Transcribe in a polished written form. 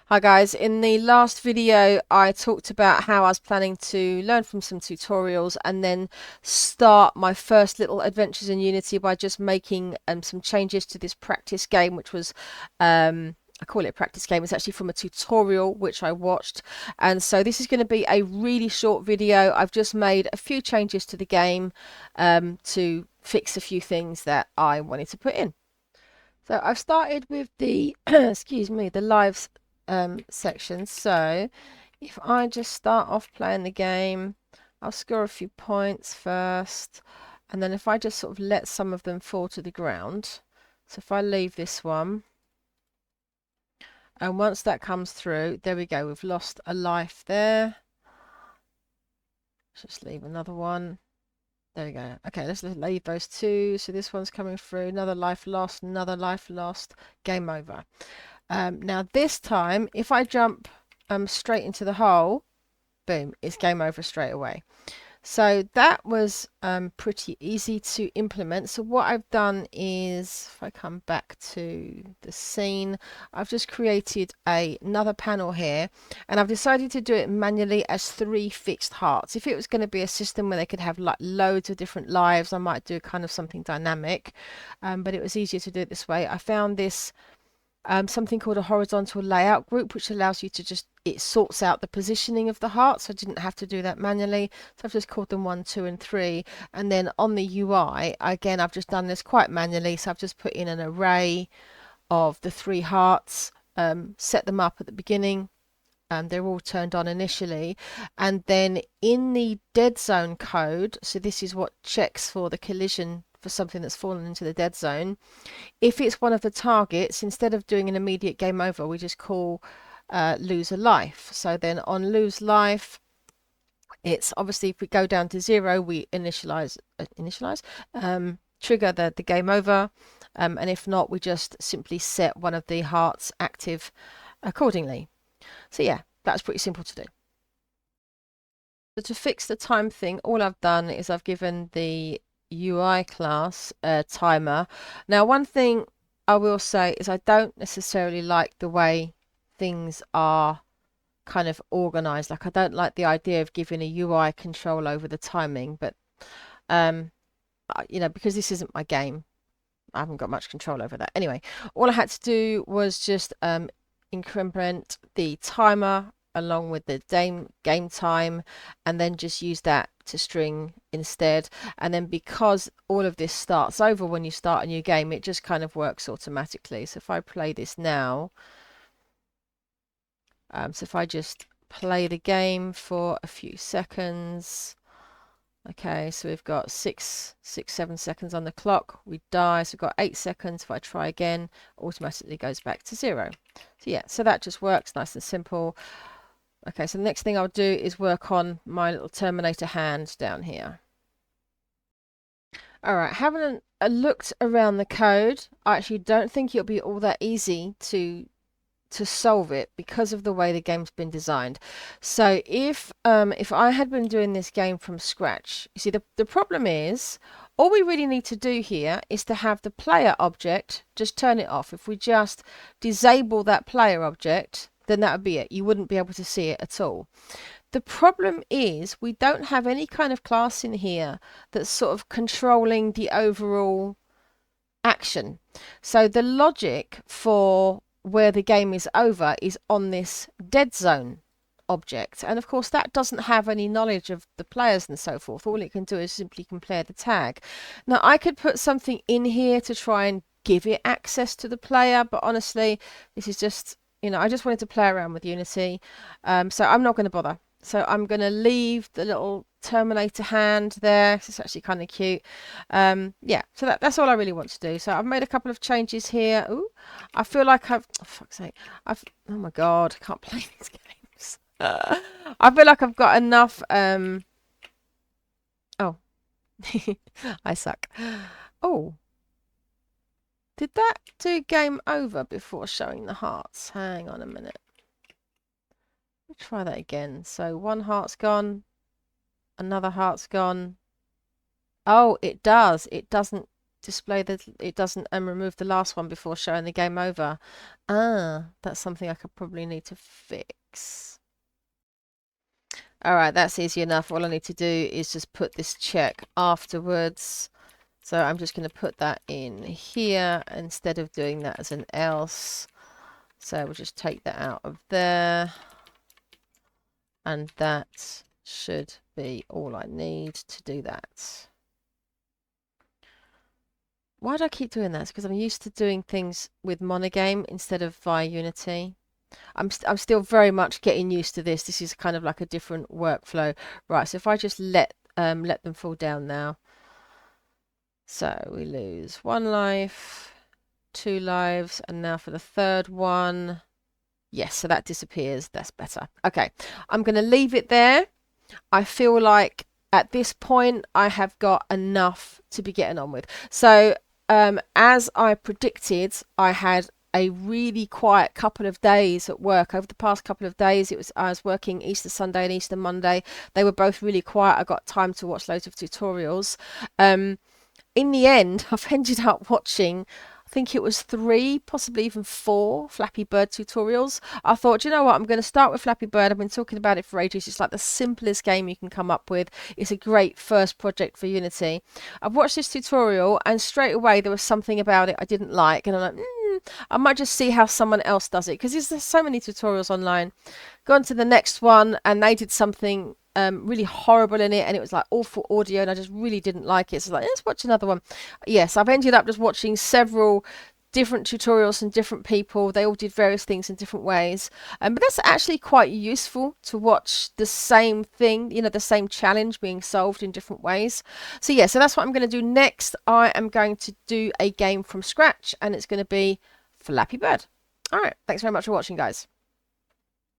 Hi guys, in the last video I talked about how I was planning to learn from some tutorials and then start my first little adventures in Unity by just making some changes to this practice game, which was I call it a practice game. It's actually from a tutorial which I watched, and so this is going to be a really short video. I've just made a few changes to the game to fix a few things that I wanted to put in. So I've started with the excuse me, the lives section. So if I just start off playing the game, I'll score a few points first, and then if I just sort of let some of them fall to the ground. So if I leave this one, and once that comes through, there we go, we've lost a life there. Just leave another one. There we go. Okay, let's leave those two. So this one's coming through, another life lost, another life lost, game over. Now this time, if I jump straight into the hole, boom, it's game over straight away. So that was pretty easy to implement. So what I've done is, if I come back to the scene, I've just created another panel here, and I've decided to do it manually as 3 fixed hearts. If it was going to be a system where they could have like loads of different lives, I might do kind of something dynamic, but it was easier to do it this way. I found this something called a horizontal layout group, which allows you to it sorts out the positioning of the hearts. I didn't have to do that manually. So I've just called them 1, 2, and 3. And then on the UI, again, I've just done this quite manually. So I've just put in an array of the 3 hearts, set them up at the beginning. They're all turned on initially, and then in the dead zone code, so this is what checks for the collision for something that's fallen into the dead zone. If it's one of the targets, instead of doing an immediate game over, we just call lose a life. So then on lose life, it's obviously if we go down to 0, we initialize, trigger the game over, and if not, we just simply set one of the hearts active accordingly. So yeah, that's pretty simple to do. So to fix the time thing, all I've done is I've given the UI class a timer. Now, one thing I will say is I don't necessarily like the way things are kind of organized. Like I don't like the idea of giving a UI control over the timing, but because this isn't my game, I haven't got much control over that. Anyway, all I had to do was just increment the timer along with the game time, and then just use that to string instead. And then because all of this starts over when you start a new game, it just kind of works automatically. So if I play this now, so if I just play the game for a few seconds. Okay, so we've got 7 seconds on the clock. We die, so we've got 8 seconds. If I try again, automatically goes back to 0. So yeah, so that just works nice and simple. Okay, so the next thing I'll do is work on my little Terminator hand down here. All right, having looked around the code, I actually don't think it'll be all that easy to solve it because of the way the game's been designed. So if I had been doing this game from scratch, you see the problem is all we really need to do here is to have the player object just turn it off. If we just disable that player object, then that would be it. You wouldn't be able to see it at all. The problem is we don't have any kind of class in here that's sort of controlling the overall action. So the logic for where the game is over is on this dead zone object, and of course that doesn't have any knowledge of the players and so forth. All it can do is simply compare the tag. Now I could put something in here to try and give it access to the player, but honestly this is just, I just wanted to play around with Unity, so I'm not going to bother. So I'm going to leave the little Terminator hand there. It's actually kind of cute. Yeah, so that's all I really want to do. So I've made a couple of changes here. Ooh, I feel like oh, fuck's sake, oh my God, I can't play these games. I feel like I've got enough. Oh, I suck. Oh, did that do game over before showing the hearts? Hang on a minute. Let me try that again. So one heart's gone. Another heart's gone. Oh, it does. It doesn't. display that it doesn't remove the last one before showing the game over. That's something I could probably need to fix. All right, that's easy enough. All I need to do is just put this check afterwards. So I'm just going to put that in here instead of doing that as an else. So we'll just take that out of there. And that should be all I need to do that. Why do I keep doing that? It's because I'm used to doing things with Monogame instead of via Unity. I'm still very much getting used to this. This is kind of like a different workflow. Right, so if I just let them fall down now. So we lose 1 life, 2 lives, and now for the third one. Yes, so that disappears. That's better. Okay, I'm going to leave it there. I feel like at this point I have got enough to be getting on with. So as I predicted, I had a really quiet couple of days at work. Over the past couple of days, I was working Easter Sunday and Easter Monday. They were both really quiet. I got time to watch loads of tutorials. In the end, I've ended up watching, I think it was 3, possibly even 4 Flappy Bird tutorials. I thought, you know what, I'm going to start with Flappy Bird. I've been talking about it for ages. It's like the simplest game you can come up with. It's a great first project for Unity. I've watched this tutorial and straight away there was something about it I didn't like. And I'm like, I might just see how someone else does it. Because there's so many tutorials online. Go on to the next one and they did something really horrible in it, and it was like awful audio, and I just really didn't like it. So like, let's watch another one. Yes, I've ended up just watching several different tutorials from different people. They all did various things in different ways, but that's actually quite useful to watch the same thing, you know, the same challenge being solved in different ways. So yeah, so that's what I'm going to do next. I am going to do a game from scratch, and it's going to be Flappy Bird. All right, thanks very much for watching, guys.